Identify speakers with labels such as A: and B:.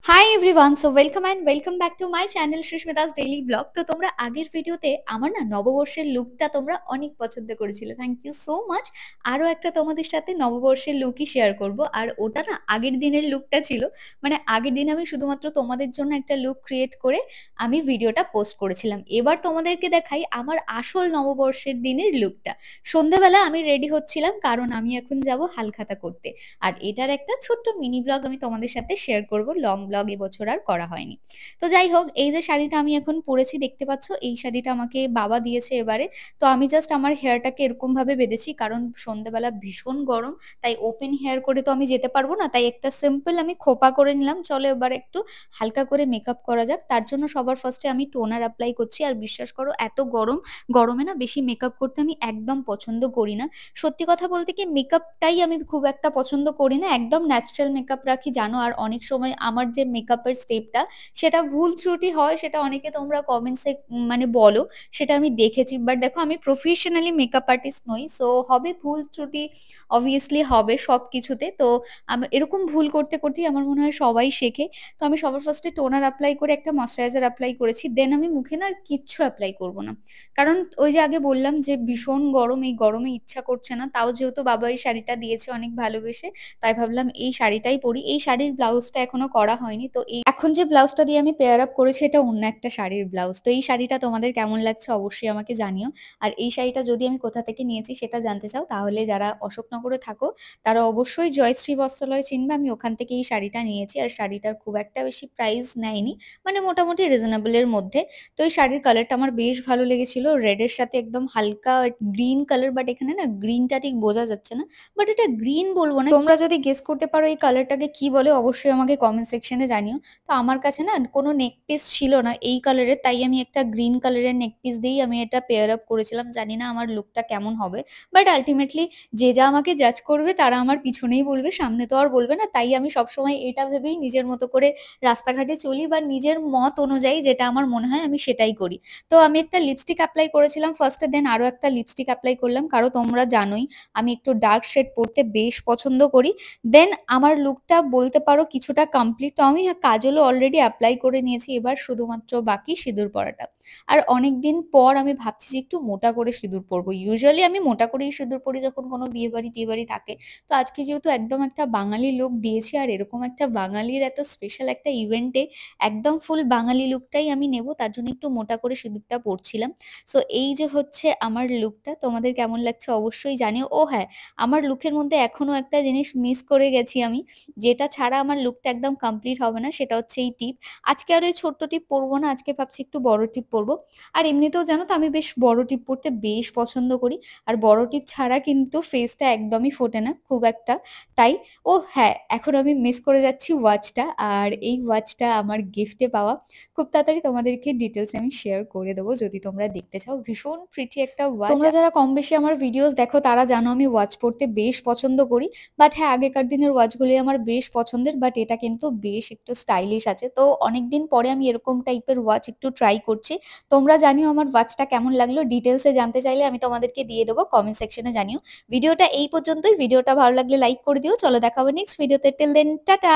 A: Hi everyone, so welcome and welcome back to my channel Susmita's daily blog. তো তোমরা আগের ভিডিওতে আমার নববর্ষের লুকটা তোমরা অনেক পছন্দ করেছিলে, থ্যাংক ইউ সো মাচ। আরও একটা তোমাদের সাথে নববর্ষের লুকই শেয়ার করব, আর ওটা আগের দিনের লুকটা ছিল। মানে আগের দিন আমি শুধুমাত্র তোমাদের জন্য একটা লুক ক্রিয়েট করে আমি ভিডিওটা পোস্ট করেছিলাম। এবার তোমাদেরকে দেখাই আমার আসল নববর্ষের দিনের লুকটা। সন্ধ্যাবেলা আমি রেডি হচ্ছিলাম কারণ আমি এখন যাব হালখাতা করতে। আর এটার একটা ছোট্ট মিনি ব্লগ আমি তোমাদের সাথে শেয়ার করব, লং ব্লগ এবছর আর করা হয়নি। তো যাই হোক, এই যে শাড়িটা আমি এখন পরেছি দেখতে পাচ্ছ, এই শাড়িটা আমাকে বাবা দিয়েছে এবারে। তো আমি জাস্ট আমার হেয়ারটাকে এরকম ভাবে বেঁধেছি কারণ সন্ধ্যাবেলা ভীষণ গরম, তাই ওপেন হেয়ার করে তো আমি যেতে পারবো না, তাই একটা সিম্পল আমি খোপা করে নিলাম। চলো এবার একটু হালকা করে মেকআপ করা যাক। তার জন্য সবার ফার্স্টে আমি টোনার অ্যাপ্লাই করছি। আর বিশ্বাস করো, এত গরমে বেশি মেকআপ করতে আমি একদম পছন্দ করি না। সত্যি কথা বলতে কি, মেকআপটাই আমি খুব একটা পছন্দ করি না, একদম ন্যাচারাল মেকআপ রাখি জানো। আর অনেক সময় আমার যে মেকআপের স্টেপটা সেটা ভুল ত্রুটি হয়, সেটা অনেকে তোমরা কমেন্টসে মানে বলো, সেটা আমি দেখেছি। বাট দেখো, আমি প্রফেশনালি মেকআপ আর্টিস্ট নই, সো হবে ভুল ত্রুটি, অবভিয়াসলি হবে সব কিছুতে। তো আমার এরকম ভুল করতে করতেই আমার মনে হয় সবাই শেখে। তো আমি সবার ফার্স্টে টোনার অ্যাপ্লাই করে একটা ময়শ্চারাইজার অ্যাপ্লাই করেছি, দেন আমি মুখে না আর কিচ্ছু অ্যাপ্লাই করবো না। কারণ ওই যে আগে বললাম যে ভীষণ গরম, এই গরমে ইচ্ছা করছে না। তাও যেহেতু বাবা এই শাড়িটা দিয়েছে অনেক ভালোবেসে, তাই ভাবলাম এই শাড়িটাই পরি। এই শাড়ির ব্লাউজটা এখনো করা হয়নি, তো এই এখন যে ব্লাউজটা দিয়ে আমি পেয়ার আপ করেছি এটা অন্য একটা শাড়ির ব্লাউজ। তো এই শাড়িটা তোমাদের কেমন লাগছে অবশ্যই আমাকে জানিও। আর এই শাড়িটা যদি আমি কোথা থেকে নিয়েছি সেটা জানতে চাও, তাহলে যারা অশোকনগরে থাকো তারা অবশ্যই জয়শ্রী বস্ত্রালয় চিনবে। আমি ওখান থেকে এই শাড়িটা নিয়েছি, আর শাড়িটার খুব একটা বেশি প্রাইস নেয়নি, মানে মোটামুটি রিজনেবলের মধ্যে। তো এই শাড়ির কালারটা আমার বেশ ভালো লেগেছিল, রেডের সাথে একদম হালকা গ্রিন কালার। বাট এখানে না গ্রিনটা ঠিক বোঝা যাচ্ছে না, বাট এটা গ্রিন বলবো না। তোমরা যদি গেস করতে পারো এই কালারটাকে কি বলে, অবশ্যই আমাকে কমেন্ট সেকশনে জানিও। তো আমার কাছে না কোনো নেক পিস ছিল না এই কালারের, তাই আমি একটা গ্রিন কালারের নেক পিস দিয়েই আমি এটা পেয়ার আপ করেছিলাম। জানি না আমার লুকটা কেমন হবে, বাট আলটিমেটলি যে যা আমাকে জাজ করবে তারা আমার পিছনেই বলবে, সামনে তো আর বলবে না। তাই আমি সবসময় এটা ভেবেই নিজের মতো করে রাস্তাঘাটে চলি, বা নিজের মত অনুযায়ী যেটা আমার মনে হয় আমি সেটাই করি। তো আমি একটা লিপস্টিক অ্যাপ্লাই করেছিলাম ফার্স্টে, দেন আরো একটা লিপস্টিক অ্যাপ্লাই করলাম, কারণ তোমরা জানোই আমি একটু ডার্ক শেড পরতে বেশ পছন্দ করি। দেন আমার লুকটা বলতে পারো কিছুটা কমপ্লিট। তো আমি কাজলও অলরেডি অ্যাপ্লাই করে নিয়েছি, এবার শুধুমাত্র বাকি সিঁদুর পরাটা। আর অনেকদিন পর আমি ভাবছি যে একটু মোটা করে সিঁদুর পরবো। ইউজুয়ালি আমি মোটা করেই সিঁদুর পরি যখন কোনো বিয়ে বাড়ি টিয়ে বাড়ি থাকে। তো আজকে যেহেতু একদম একটা বাঙালি লুক দিয়েছি, আর এরকম একটা বাঙালির এত স্পেশাল একটা ইভেন্টে একদম ফুল বাঙালি লুকটাই আমি নেব, তার জন্য একটু মোটা করে সিঁদুরটা পরছিলাম। সো এই যে হচ্ছে আমার লুকটা, তোমাদের কেমন লাগছে অবশ্যই জানিও। ও হ্যাঁ, আমার লুকের মধ্যে এখনো একটা জিনিস মিস করে গেছি আমি, যেটা ছাড়া আমার লুকটা একদম কমপ্লিট হবে না, সেটা হচ্ছে এই টিপ। আজকে আর ওই ছোট্ট টিপ পরবো না, আজকে ভাবছি একটু বড় টিপ পরবো। আর এমনিতেও জানো তো আমি বেশ বড় টিপ পরতে বেশ পছন্দ করি। আর বড় টিপ ছাড়া কিন্তু ফেসটা একদমই ফোটে না খুব একটা। তাই ও হ্যাঁ, এখন আমি মিস করে যাচ্ছি ওয়াচটা। আর এই ওয়াচটা আমার গিফটে পাওয়া, খুব তাড়াতাড়ি তোমাদেরকে ডিটেলস আমি শেয়ার করে দেবো যদি তোমরা দেখতে চাও। ভীষণ প্রিটি একটা ওয়াচ। তোমরা যারা কম বেশি আমার ভিডিওস দেখো তারা জানো আমি ওয়াচ পরতে বেশ পছন্দ করি। বাট হ্যাঁ, আগেকার দিনের ওয়াচগুলি আমার বেশ পছন্দের, বাট এটা কিন্তু বেশ একটু স্টাইলিশ আছে। তো অনেকদিন পরে আমি এরকম টাইপের ওয়াচ একটু ট্রাই করছি। তোমরা জানিও আমার ওয়াচটা কেমন লাগলো, ডিটেলসে জানতে চাইলে আমি তোমাদেরকে দিয়ে দেবো, কমেন্ট সেকশনে জানিও। ভিডিওটা এই পর্যন্তই। ভিডিওটা ভালো লাগলে লাইক করে দিও। চলো দেখা হবে নেক্সট ভিডিওতে। Till then tata.